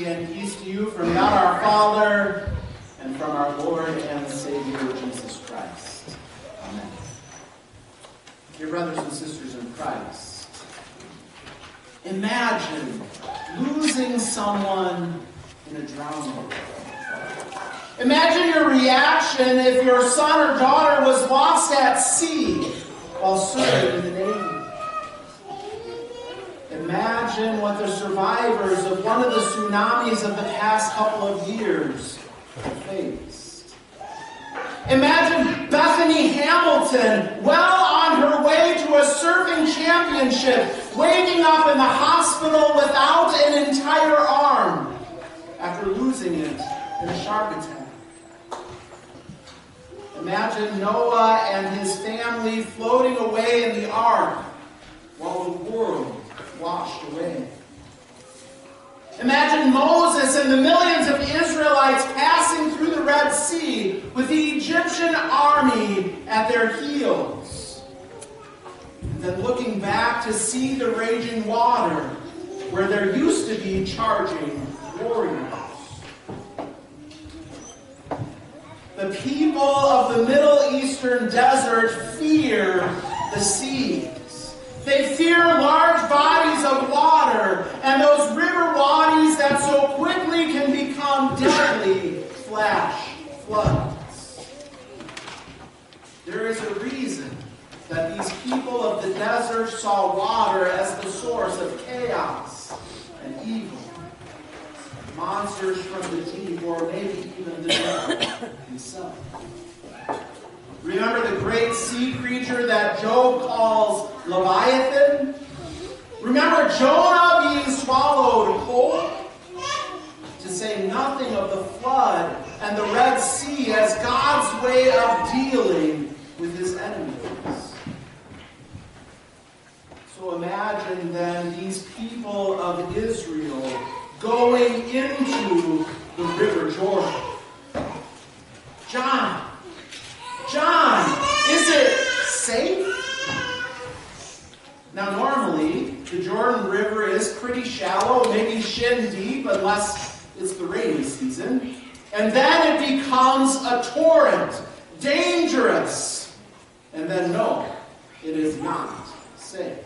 mercy and peace to you from God our Father and from our Lord and Savior Jesus Christ. Amen. Dear brothers and sisters in Christ, imagine losing someone in a drowning. Imagine your reaction if your son or daughter was lost at sea while serving in the Navy. Imagine what the survivors of one of the tsunamis of the past couple of years faced. Imagine Bethany Hamilton, well on her way to a surfing championship, waking up in the hospital without an entire arm after losing it in a shark attack. Imagine Noah and his family floating away in the ark while the world washed away. Imagine Moses and the millions of Israelites passing through the Red Sea with the Egyptian army at their heels. And then looking back to see the raging water where there used to be charging warriors. The people of the Middle Eastern desert fear the seas. They fear large bodies of water and those river wadis that so quickly can become deadly flash floods. There is a reason that these people of the desert saw water as the source of chaos and evil. Monsters from the deep, or maybe even the devil himself. Remember the great sea creature that Job calls Leviathan? Remember Jonah being swallowed whole? To say nothing of the flood and the Red Sea as God's way of dealing with his enemies. So imagine then these people of Israel going into the River Jordan. John, is it safe? Now normally, the Jordan River is pretty shallow, maybe shin deep, unless it's the rainy season. And then it becomes a torrent, dangerous. And then no, it is not safe.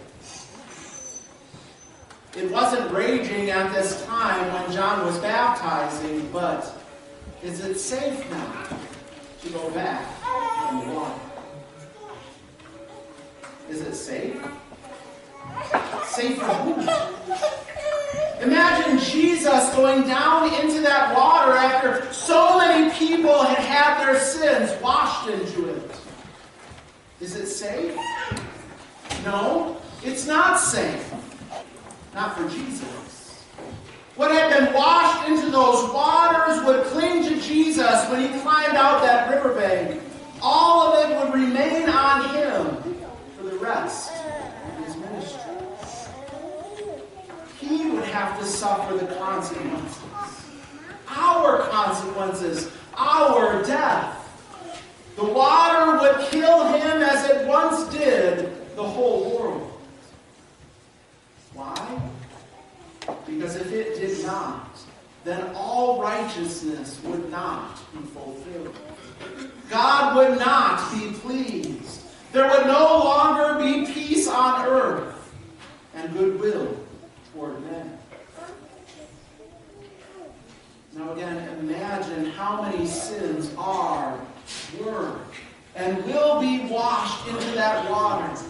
It wasn't raging at this time when John was baptizing, but is it safe now to go back in the water? Is it safe? Safe for whom? Imagine Jesus going down into that water after so many people had had their sins washed into it. Is it safe? No, it's not safe. Not for Jesus. What had been washed into those waters would cling to Jesus when he climbed out that riverbank. All of it would remain on him for the rest of his ministry. He would have to suffer the consequences. Our consequences. Our death. The water would kill him as it once did the whole world. Why? Because if it did not, then all righteousness would not be fulfilled. God would not be pleased. There would no longer be peace on earth and goodwill toward men. Now again, imagine how many sins are, were, and will be washed into that water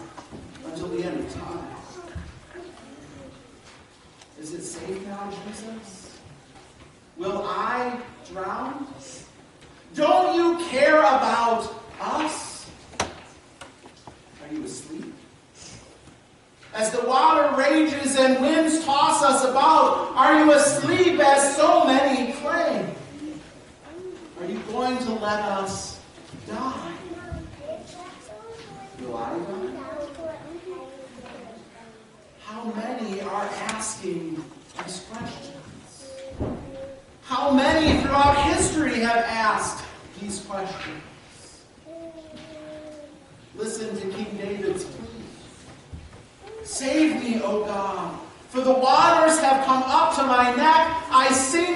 until the end of time. Is it safe now, Jesus? Will I drown? Don't you care about us? Are you asleep? As the water rages and winds toss us about, are you asleep as so many claim? Are you going to let us die? Will I die? How many are asking these questions? How many throughout history have asked these questions? Listen to King David's plea. Save me, O God, for the waters have come up to my neck. I sink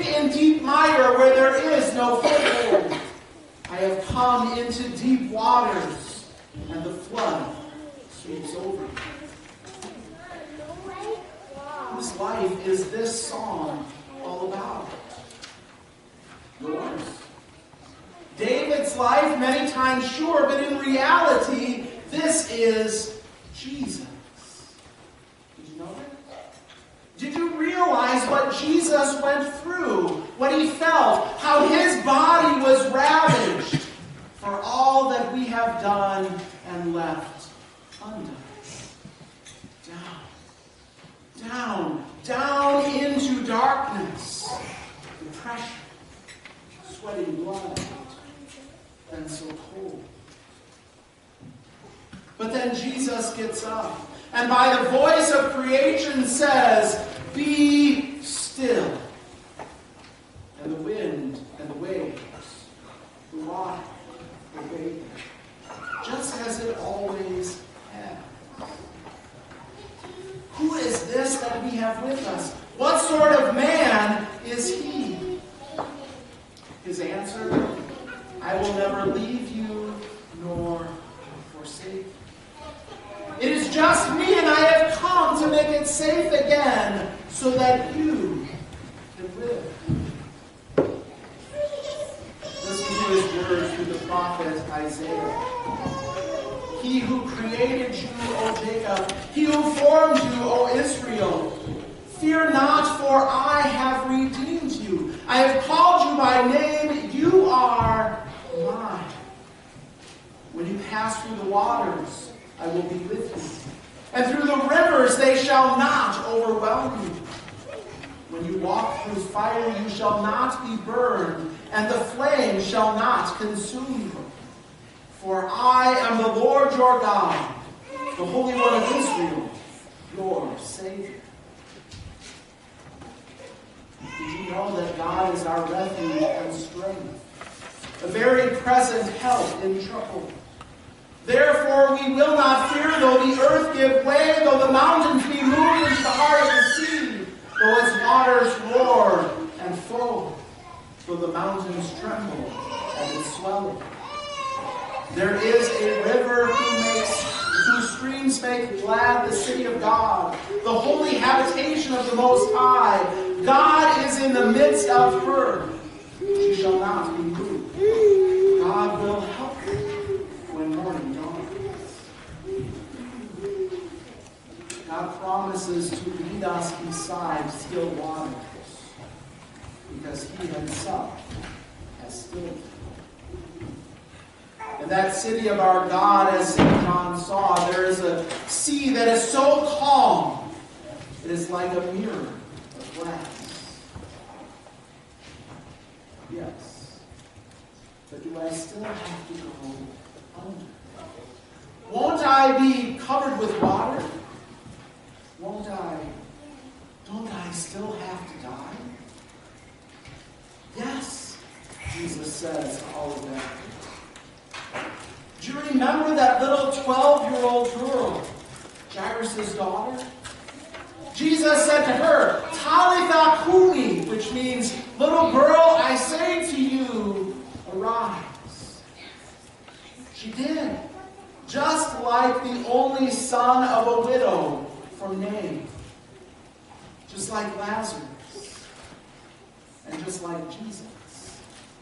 come into deep waters, and the flood sweeps over you. Whose life is this song all about? Yours. David's life, many times sure, but in reality, this is Jesus. Did you know that? Did you realize what Jesus went through, what he felt, how his body was ravaged for all that we have done and left undone? Down into darkness, depression, sweating blood, and so cold. But then Jesus gets up, and by the voice of creation says, "Be still." And the wind and the waves, the water, obey him, just as it always has. Who is this that we have with us? What sort of man is he? His answer, "I will never leave you nor forsake you." It is just me, and I have come to make it safe again so that you can live. Listen to his words through the prophet Isaiah. "He who created you, O Jacob, he who formed you, O Israel, fear not, for I have redeemed you. I have called you by name, you are mine. When you pass through the waters, I will be with you. And through the rivers, they shall not overwhelm you. When you walk through fire, you shall not be burned, and the flame shall not consume you. For I am the Lord your God, the Holy One of Israel, your Savior." Did you know that God is our refuge and strength, a very present help in trouble? "Therefore we will not fear, though the earth give way, though the mountains be moved into the heart of the sea, though its waters roar and foam, though the mountains tremble at its swelling. There is a river whose streams make glad the city of God, the holy habitation of the Most High. God is in the midst of her. She shall not be moved. God will help her when morning dawns." God promises to lead us beside still waters, because he himself has stilled them. In that city of our God, as St. John saw, there is a sea that is so calm, it is like a mirror of glass. Yes, but do I still have to go under? Won't I be covered with water? Don't I still have to die? Yes, Jesus says all of that. Do you remember that little 12-year-old girl, Jairus' daughter? Jesus said to her, "Talitha kumi," which means, "Little girl, I say to you, arise." She did, just like the only son of a widow from Nain, just like Lazarus, and just like Jesus,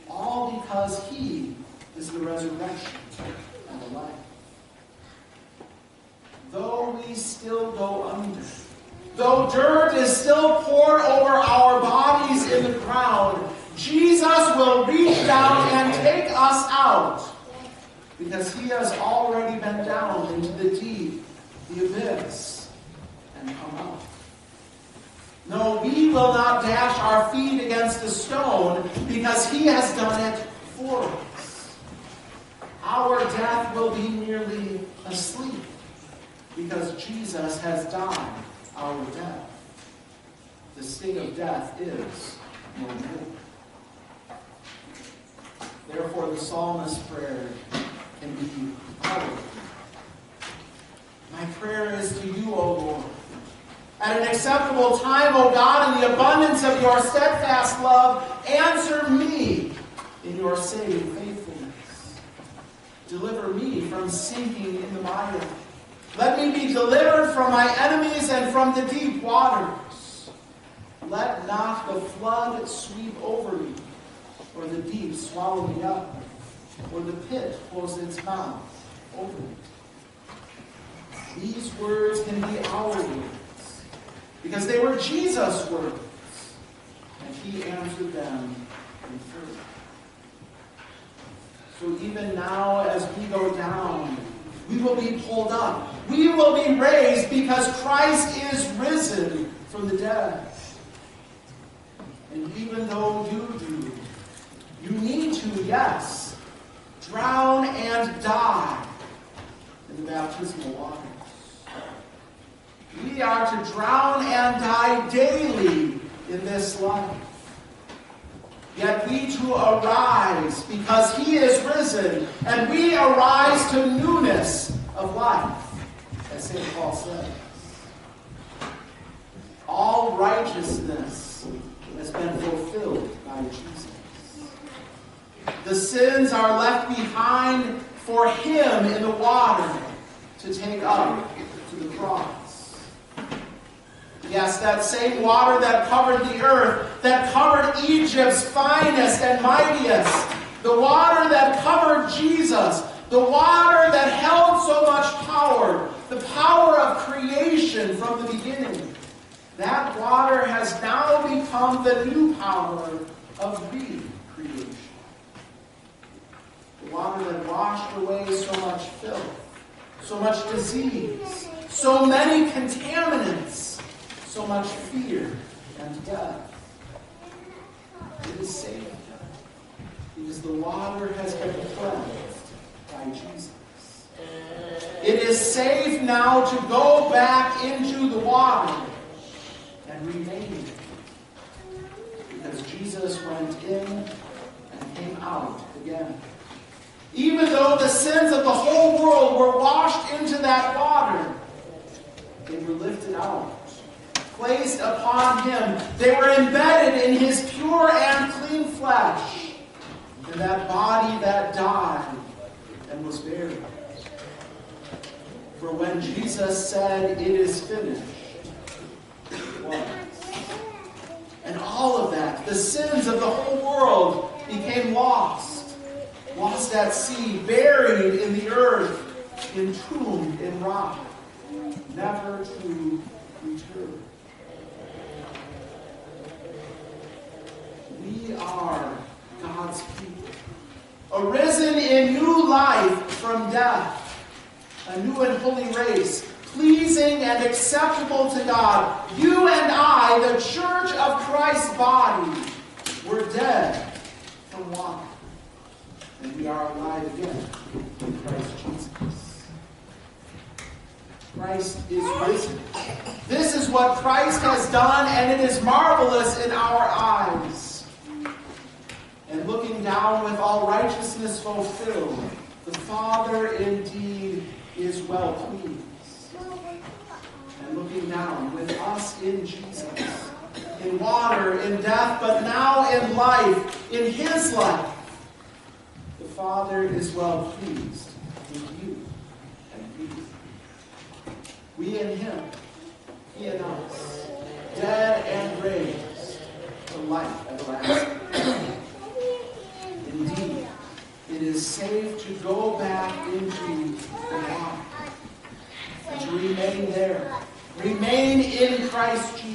all because he is the resurrection and the life. Though we still go under, though dirt is still poured over our bodies in the ground, Jesus will reach down and take us out, because he has already been down into the deep, the abyss, and come up. No, we will not dash our feet against a stone, because he has done it for us. Our death will be merely a sleep, because Jesus has died our death. The sting of death is no more. Therefore, the psalmist's prayer can be powerful. My prayer is to you, O Lord. At an acceptable time, O God, in the abundance of your steadfast love, answer me in your saving faithfulness. Deliver me from sinking in the mire. Let me be delivered from my enemies and from the deep waters. Let not the flood sweep over me, or the deep swallow me up, or the pit close its mouth over me. These words can be our words, because they were Jesus' words, and he answered them in faith. So even now, as we go down, we will be pulled up. We will be raised because Christ is risen from the dead. And even though you need to, yes, drown and die in the baptismal waters. We are to drown and die daily in this life. Yet we to arise because he is risen, and we arise to newness of life, as St. Paul says. All righteousness has been fulfilled by Jesus. The sins are left behind for him in the water to take up to the cross. Yes, that same water that covered the earth, that covered Egypt's finest and mightiest, the water that covered Jesus, the water that held so much power, the power of creation from the beginning, that water has now become the new power of recreation. The water that washed away so much filth, so much disease, so many contaminants, so much fear and death. It is safe because the water has been cleansed by Jesus. It is safe now to go back into the water and remain because Jesus went in and came out again. Even though the sins of the whole world were washed into that water, they were lifted out, placed upon him. They were embedded in his pure and clean flesh, in that body that died and was buried. For when Jesus said, "It is finished," it was. And all of that, the sins of the whole world, became lost at sea, buried in the earth, entombed in rock, never to return. We are God's people, arisen in new life from death, a new and holy race, pleasing and acceptable to God. You and I, the church of Christ's body, were dead from water, and we are alive again in Christ Jesus. Christ is risen. This is what Christ has done, and it is marvelous in our eyes. And looking down with all righteousness fulfilled, the Father indeed is well pleased. And looking down with us in Jesus, in water, in death, but now in life, in his life, the Father is well pleased with you and me. We in him, he in us, dead and raised to life everlasting. Indeed, it is safe to go back into the water and to remain there. Remain in Christ Jesus.